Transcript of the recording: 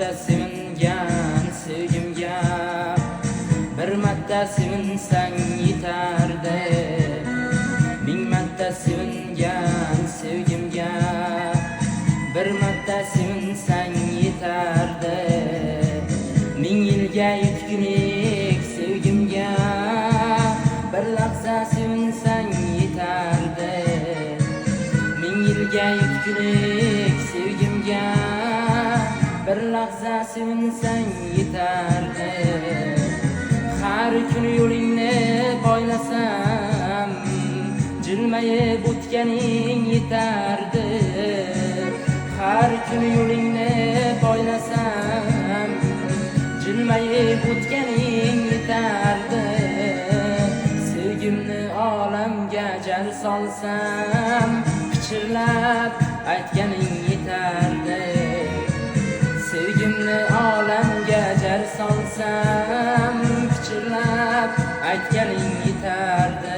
marta sevingan sevgimga, bir marta sevinsang yetardi. Ming marta sevingan sevgimga, bir marta sevinsang yetardi. Ming yilga yetgulik sevgimga, bir lahza sevinsang yetardi. Ming yilga yetgulik sevgimga, bir lahza sevinsang yetardi. Har kun yo'lingni poylasam, jilmayib o'tganing yetardi. Har kun yo'lingni poylasam, jilmayib o'tganing yetardi. Sevgimni olamga jar solsam, pichirlab aytganing yetardi. Sevgimni olamga jar solsam, pichirlab aytganing yetardi.